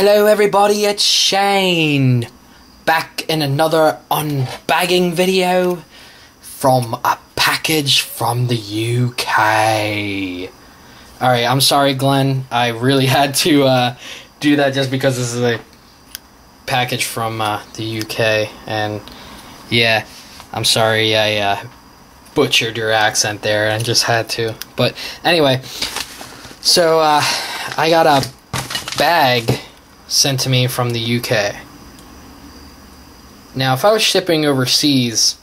Hello everybody, it's Shane, back in another unbagging video from a package from the UK. Alright, I'm sorry Glenn, I really had to do that just because this is a package from the UK, and yeah, I'm sorry I butchered your accent there and just had to. But anyway, so I got a bag sent to me from the UK. Now, if I was shipping overseas,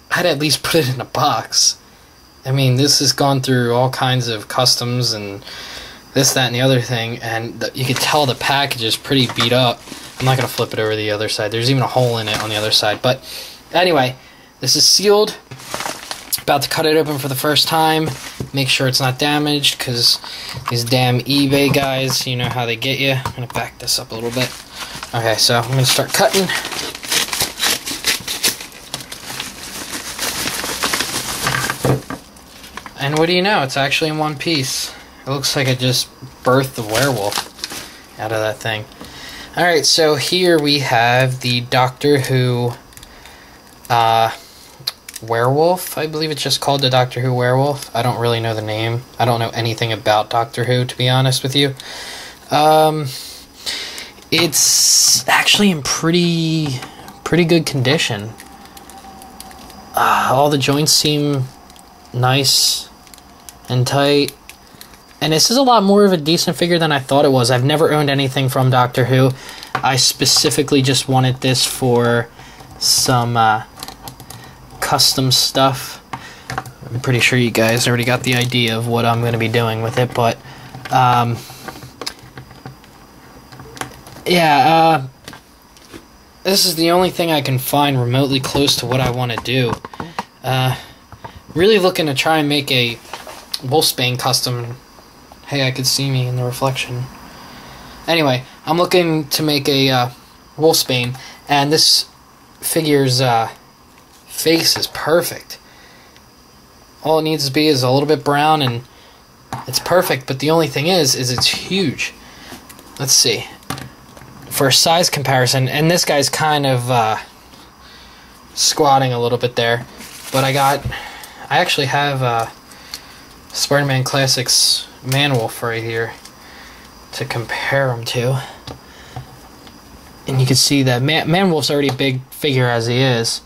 I'd at least put it in a box. I mean, this has gone through all kinds of customs and this, that, and the other thing, and you can tell the package is pretty beat up. I'm not going to flip it over the other side. There's even a hole in it on the other side. But anyway, this is sealed. About to cut it open for the first time. Make sure it's not damaged, because these damn eBay guys, you know how they get you. I'm going to back this up a little bit. Okay, so I'm going to start cutting. And what do you know? It's actually in one piece. It looks like I just birthed the werewolf out of that thing. Alright, so here we have the Doctor Who werewolf. I believe it's just called the Doctor Who werewolf. I don't really know the name. I don't know anything about Doctor Who, to be honest with you. It's actually in pretty good condition. All the joints seem nice and tight. And this is a lot more of a decent figure than I thought it was. I've never owned anything from Doctor Who. I specifically just wanted this for some custom stuff. I'm pretty sure you guys already got the idea of what I'm going to be doing with it, but yeah, this is the only thing I can find remotely close to what I want to do. Really looking to try and make a Wolfsbane custom. Hey, I could see me in the reflection. Anyway, I'm looking to make a Wolfsbane, and this figure's face is perfect. All it needs to be is a little bit brown, and it's perfect. But the only thing is it's huge. Let's see. For a size comparison, and this guy's kind of squatting a little bit there, but I actually have Spider-Man Classics Man-Wolf right here to compare them to. And you can see that Man-Wolf's already a big figure as he is.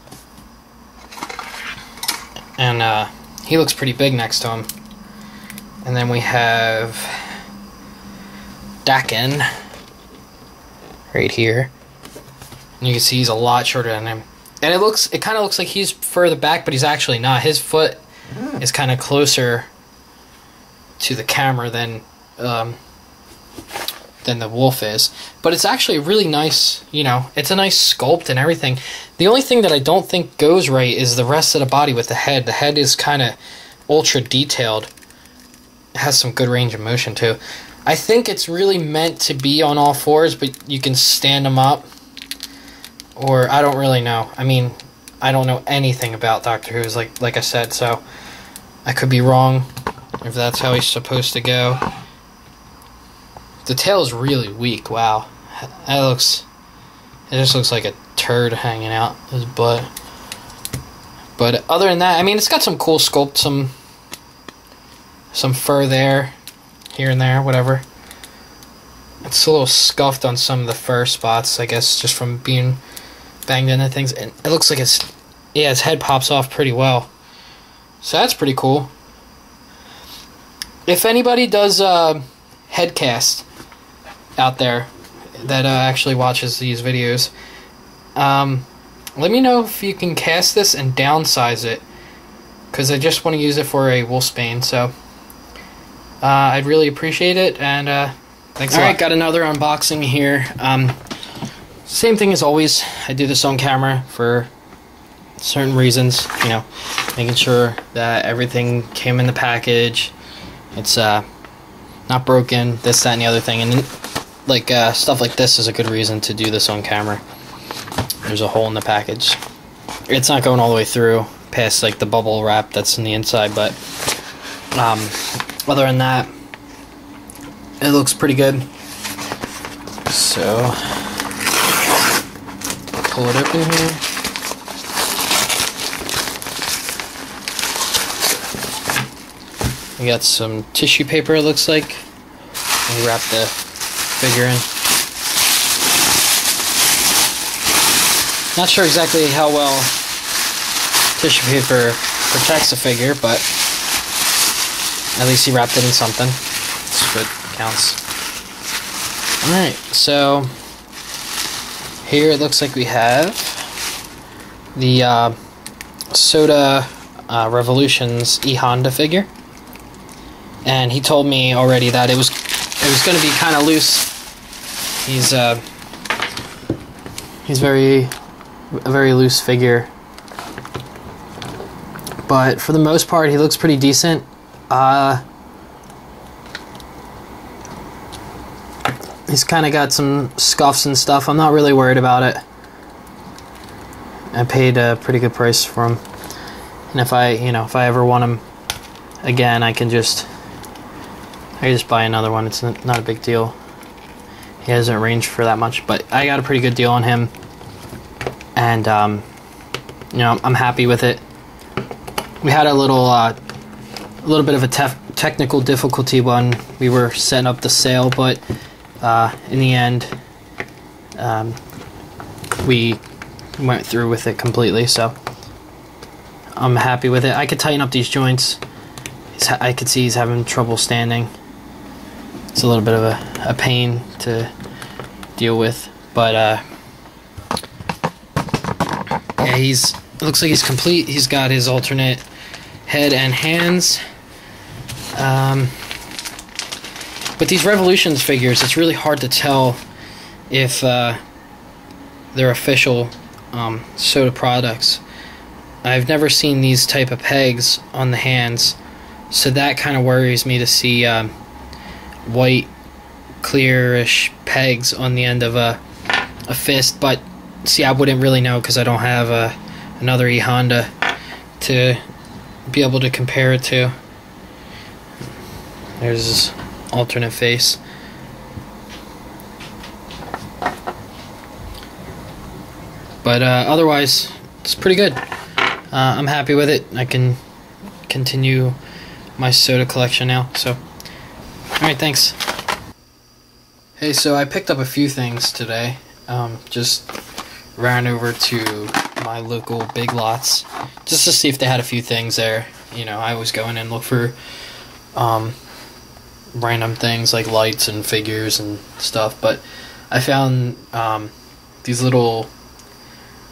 And he looks pretty big next to him. And then we have Daken right here. And you can see he's a lot shorter than him. And it kind of looks like he's further back, but he's actually not. His foot is kind of closer to the camera than the wolf is. But it's actually really nice, you know, it's a nice sculpt and everything. The only thing that I don't think goes right is the rest of the body with the head. The head is kind of ultra detailed. It has some good range of motion too. I think it's really meant to be on all fours, but you can stand them up. Or I don't really know. I mean, I don't know anything about Doctor Who's like I said, so I could be wrong if that's how he's supposed to go. The tail is really weak. Wow, it just looks like a turd hanging out his butt. But other than that, I mean, it's got some cool sculpt, some fur there, here and there, whatever. It's a little scuffed on some of the fur spots, I guess, just from being banged into things. And it looks like his head pops off pretty well. So that's pretty cool. If anybody does headcast out there that actually watches these videos, let me know if you can cast this and downsize it, because I just want to use it for a Wolfsbane. So I'd really appreciate it, and thanks a lot. Alright, got another unboxing here. Same thing as always. I do this on camera for certain reasons, you know, making sure that everything came in the package. It's not broken, this, that, and the other thing. And like stuff like this is a good reason to do this on camera. There's a hole in the package. It's not going all the way through past like the bubble wrap that's in the inside, but other than that, it looks pretty good. So pull it open here. We got some tissue paper, it looks like. We wrap the figure in. Not sure exactly how well tissue paper protects the figure, but at least he wrapped it in something. That's good, counts. Alright, so here it looks like we have the Soda Revolutions E Honda figure. And he told me already that it was going to be kind of loose. He's a very loose figure, but for the most part, he looks pretty decent. He's kind of got some scuffs and stuff. I'm not really worried about it. I paid a pretty good price for him, and if I ever want him again, I can just buy another one. It's not a big deal. He hasn't ranged for that much, but I got a pretty good deal on him, and I'm happy with it. We had a little bit of a technical difficulty when we were setting up the sale, but in the end, we went through with it completely. So I'm happy with it. I could tighten up these joints. I could see he's having trouble standing. It's a little bit of a pain to deal with, but yeah, it looks like he's complete. He's got his alternate head and hands. But these Revolutions figures, it's really hard to tell if they're official Soda products. I've never seen these type of pegs on the hands, so that kind of worries me to see white, clearish pegs on the end of a fist. But see, I wouldn't really know because I don't have another E Honda to be able to compare it to. There's his alternate face. But otherwise, it's pretty good. I'm happy with it. I can continue my soda collection now. So, alright, thanks. Hey, so I picked up a few things today. Just ran over to my local Big Lots just to see if they had a few things there. You know, I always go in and look for random things like lights and figures and stuff, but I found these little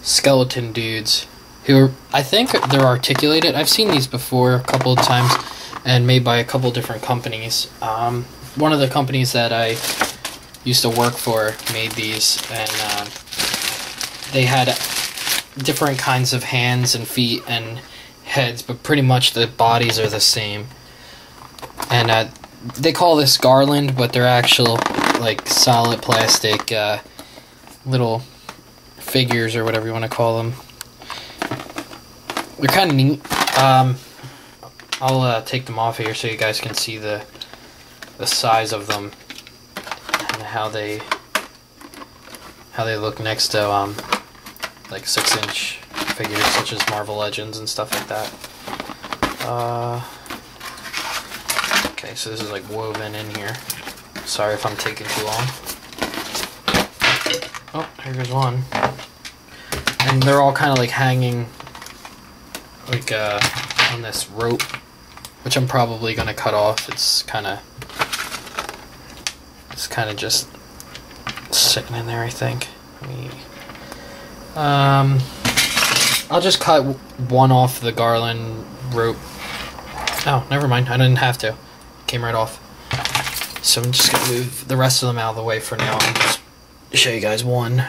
skeleton dudes who I think they're articulated. I've seen these before a couple of times and made by a couple different companies. One of the companies that I used to work for made these, and they had different kinds of hands and feet and heads, but pretty much the bodies are the same. And they call this garland, but they're actual like solid plastic little figures or whatever you want to call them. They're kind of neat. I'll take them off here so you guys can see the size of them and how they look next to like 6-inch figures such as Marvel Legends and stuff like that. Okay, so this is like woven in here. Sorry if I'm taking too long. Oh, here goes one. And they're all kind of like hanging like on this rope, which I'm probably gonna cut off. It's kind of just sitting in there, I think. I'll just cut one off the garland rope. Oh, never mind. I didn't have to. Came right off. So I'm just gonna move the rest of them out of the way for now and just show you guys one.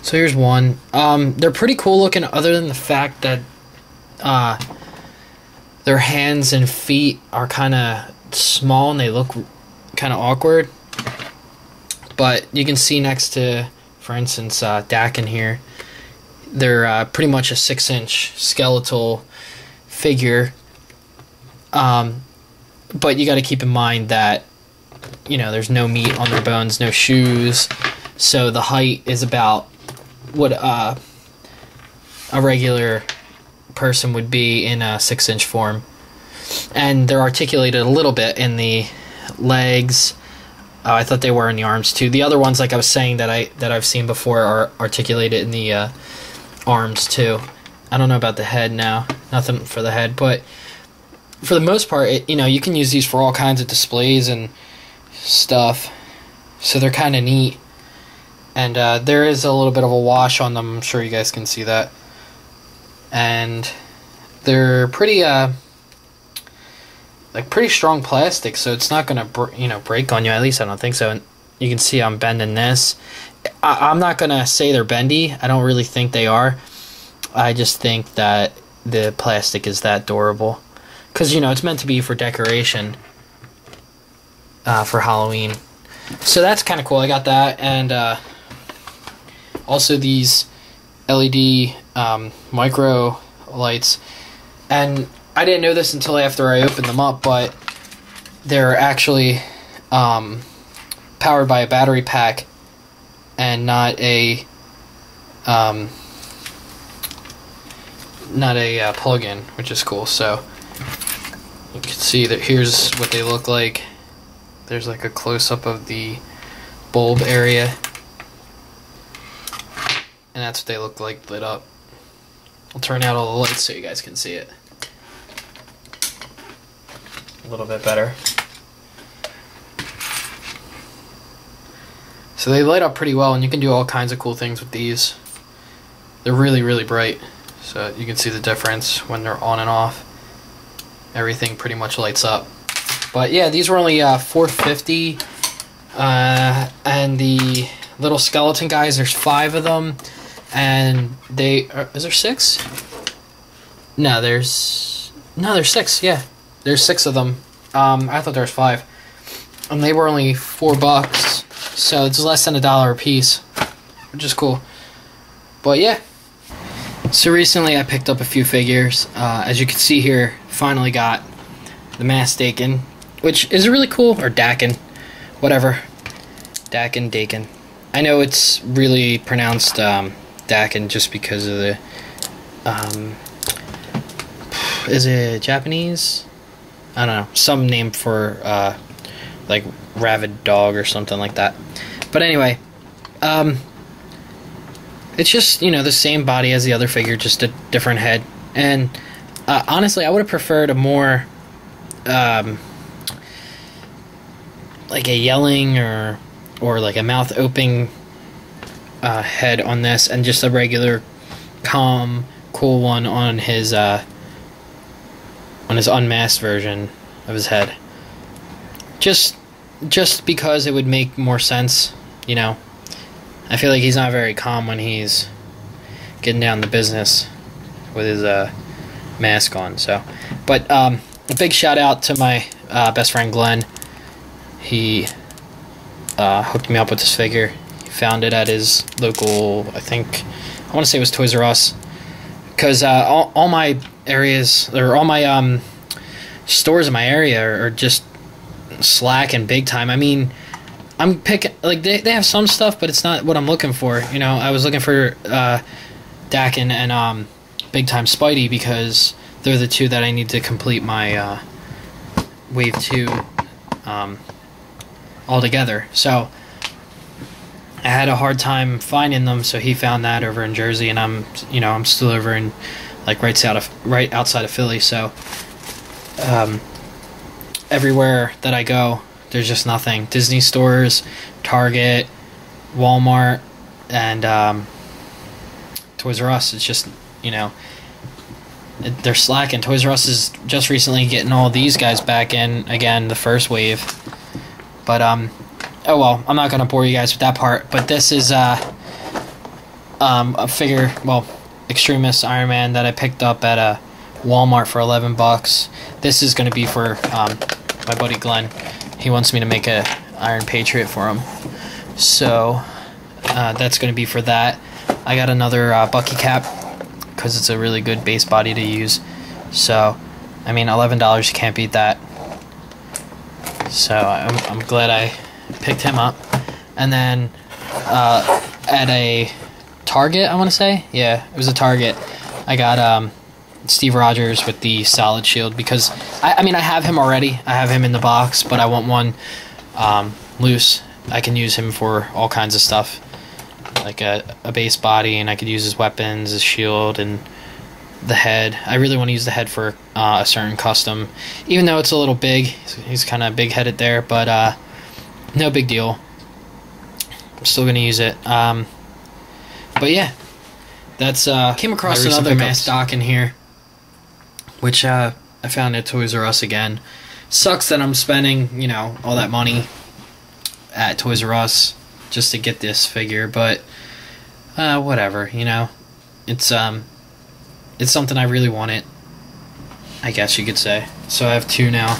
So here's one. They're pretty cool looking, other than the fact that their hands and feet are kind of small and they look kind of awkward. But you can see next to, for instance, Dak in here, they're pretty much a 6-inch skeletal figure. But you got to keep in mind that, you know, there's no meat on their bones, no shoes, so the height is about what a regular person would be in a 6-inch form, and they're articulated a little bit in the legs. I thought they were in the arms too. The other ones, like I was saying, that I've seen before, are articulated in the arms too. I don't know about the head now. Nothing for the head, but for the most part, you can use these for all kinds of displays and stuff. So they're kind of neat. And there is a little bit of a wash on them. I'm sure you guys can see that. And they're pretty pretty strong plastic, so it's not gonna break on you. At least I don't think so. And you can see I'm bending this. I'm not gonna say they're bendy. I don't really think they are. I just think that the plastic is that durable, because it's meant to be for decoration for Halloween. So that's kind of cool. I got that, and also these LED micro lights. And I didn't know this until after I opened them up, but they're actually powered by a battery pack and not a plug-in, which is cool. So you can see that here's what they look like. There's like a close-up of the bulb area, and that's what they look like lit up. I'll turn out all the lights so you guys can see it a little bit better. So they light up pretty well, and you can do all kinds of cool things with these. They're really, really bright, so you can see the difference when they're on and off. Everything pretty much lights up. But yeah, these were only $4.50, and the little skeleton guys, there's 5 of them, and is there 6? No, there's 6. Yeah, there's 6 of them. I thought there was 5, and they were only $4, so it's less than $1 a piece, which is cool. But yeah, so recently I picked up a few figures. As you can see here, finally got the masked Dakin, which is really cool, or Dakin, whatever. Dakin. I know it's really pronounced Dakin just because of the is it Japanese? I don't know, some name for like rabid dog or something like that. But anyway, it's just the same body as the other figure, just a different head. And honestly, I would have preferred a more like a yelling or like a mouth opening head on this, and just a regular calm, cool one on his unmasked version of his head. Just because it would make more sense, I feel like he's not very calm when he's getting down to business with his mask on. So, but a big shout out to my best friend Glenn. He hooked me up with this figure. He found it at his local, I want to say it was Toys R Us, because all my areas, or all my stores in my area are just slacking big time. I mean, I'm picking, like, they have some stuff, but it's not what I'm looking for. I was looking for Dakin and Big Time Spidey, because they're the two that I need to complete my Wave 2 all together. So I had a hard time finding them, so he found that over in Jersey, and I'm still over in like right outside of Philly. So everywhere that I go, there's just nothing. Disney stores, Target, Walmart, and Toys R Us. It's just they're slacking. Toys R Us is just recently getting all these guys back in again, the first wave. But oh well, I'm not gonna bore you guys with that part. But this is a figure, Extremis Iron Man, that I picked up at a Walmart for $11. This is gonna be for my buddy Glenn. He wants me to make a Iron Patriot for him, so that's gonna be for that. I got another Bucky cap, because it's a really good base body to use. So I mean, $11, you can't beat that. So I'm glad I picked him up. And then at a Target, I want to say. Yeah, it was a Target. I got Steve Rogers with the solid shield because, I mean, I have him already. I have him in the box, but I want one loose. I can use him for all kinds of stuff, like a base body, and I could use his weapons, his shield, and the head. I really want to use the head for a certain custom, even though it's a little big. He's kind of big-headed there, but no big deal. I'm still going to use it. But yeah, that's came across another mass stock in here, which I found at Toys R Us again. Sucks that I'm spending, you know, all that money at Toys R Us just to get this figure, but whatever, you know. It's something I really wanted, I guess you could say. So I have two now.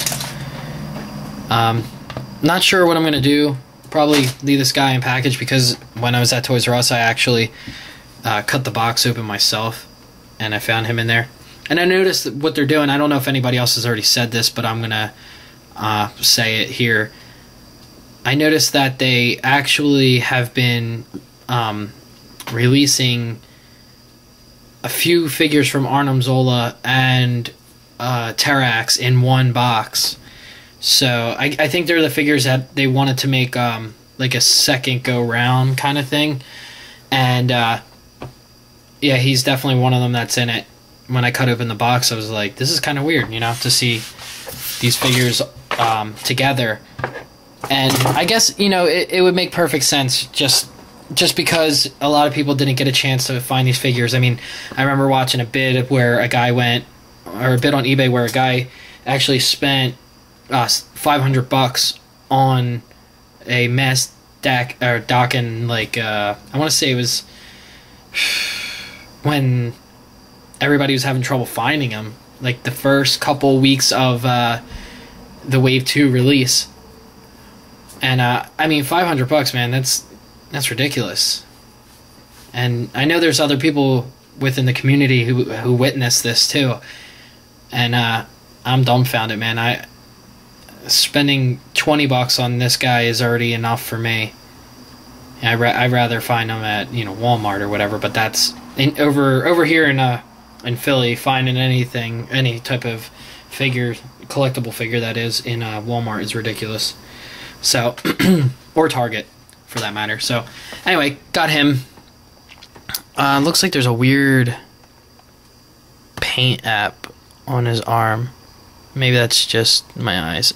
Not sure what I'm gonna do. Probably leave this guy in package because when I was at Toys R Us, I actually cut the box open myself, and I found him in there. And I noticed that what they're doing. I don't know if anybody else has already said this, but I'm gonna say it here. I noticed that they actually have been releasing a few figures from Arnim Zola and Terrax in one box. So I think they're the figures that they wanted to make like a second go round kind of thing. And yeah, he's definitely one of them that's in it. When I cut open the box, I was like, this is kind of weird, you know, to see these figures together. And I guess, you know, it would make perfect sense just because a lot of people didn't get a chance to find these figures. I mean, I remember watching a bid where a guy went, or a bid on eBay where a guy actually spent $500 on a mass docking, like, I want to say it was when everybody was having trouble finding them, like the first couple weeks of the Wave 2 release. And I mean, $500, man, that's ridiculous. And I know there's other people within the community who witnessed this too. And I'm dumbfounded, man. Spending $20 on this guy is already enough for me. I'd rather find them at, you know, Walmart or whatever. But that's over here in Philly, finding anything, any type of figure, collectible figure that is, in Walmart is ridiculous. So, or Target, for that matter. So, anyway, got him. Looks like there's a weird paint app on his arm. Maybe that's just my eyes.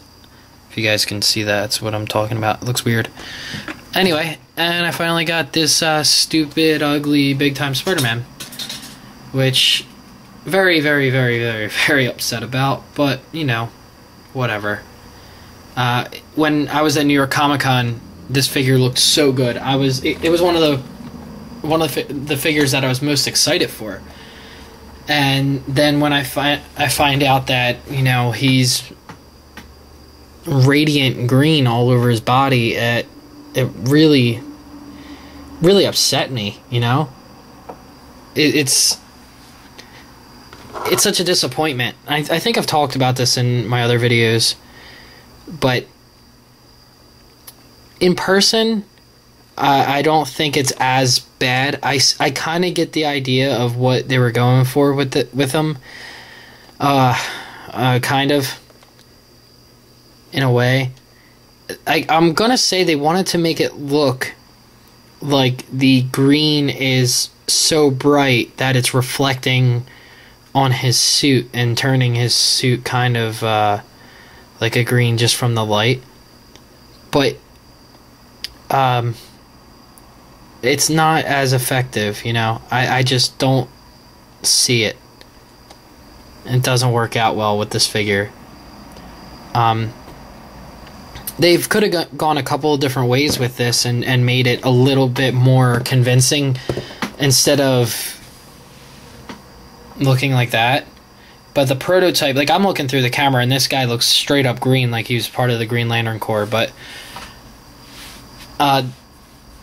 If you guys can see that, that's what I'm talking about. It looks weird. Anyway, and I finally got this stupid, ugly, big-time Spider-Man, which very, very, very, very, very upset about, but, you know, whatever. When I was at New York Comic Con, this figure looked so good. It was one of the figures that I was most excited for. And then when I find out that, you know, he's radiant green all over his body, it really upset me, you know? It's such a disappointment. I think I've talked about this in my other videos, but in person, I don't think it's as bad. I kind of get the idea of what they were going for with them. Kind of, in a way. I'm gonna say they wanted to make it look like the green is so bright that it's reflecting on his suit and turning his suit kind of like a green just from the light. But it's not as effective, you know. I just don't see it. It doesn't work out well with this figure. They could have gone a couple of different ways with this and made it a little bit more convincing instead of looking like that. But the prototype, like, I'm looking through the camera and this guy looks straight up green, like he was part of the Green Lantern Corps, but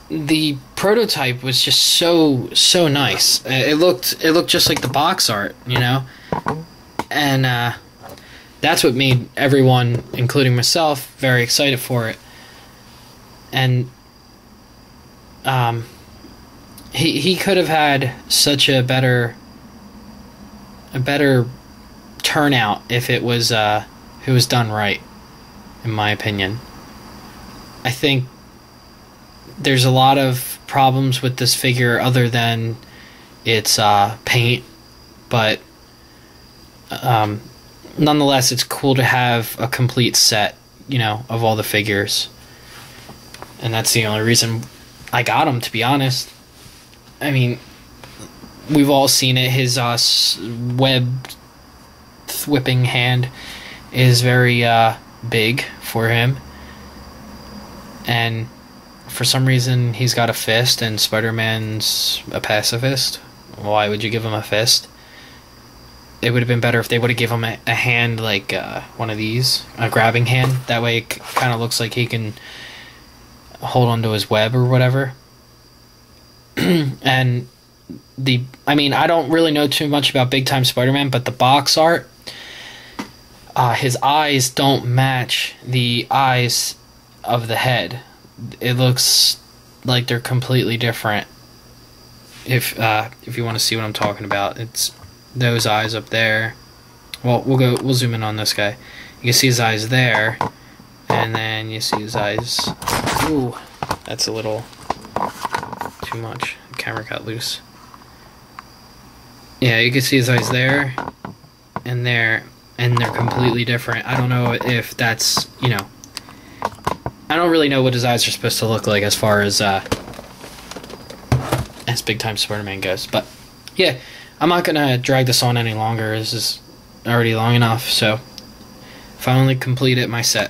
the prototype was just so nice. It looked just like the box art, you know? And that's what made everyone, including myself, very excited for it. And he could have had such a better turnout if it was done right, in my opinion. I think there's a lot of problems with this figure other than its paint, but nonetheless, it's cool to have a complete set, of all the figures. And that's the only reason I got him, to be honest. I mean, we've all seen it. His web whipping hand is very big for him. And for some reason, he's got a fist, and Spider-Man's a pacifist. Why would you give him a fist? It would have been better if they would have given him a hand like one of these, a grabbing hand. That way it kind of looks like he can hold onto his web or whatever. And I don't really know too much about Big Time Spider-Man, but the box art, his eyes don't match the eyes of the head. It looks like they're completely different. If you want to see what I'm talking about, it's those eyes up there. Well, we'll zoom in on this guy. You can see his eyes there, and then you see his eyes. Ooh, that's a little too much. The camera got loose. Yeah, you can see his eyes there and there, and they're completely different. I don't know if that's, I don't really know what his eyes are supposed to look like as far as Big Time Spider-Man goes. But yeah, I'm not gonna drag this on any longer. This is already long enough. So finally completed my set.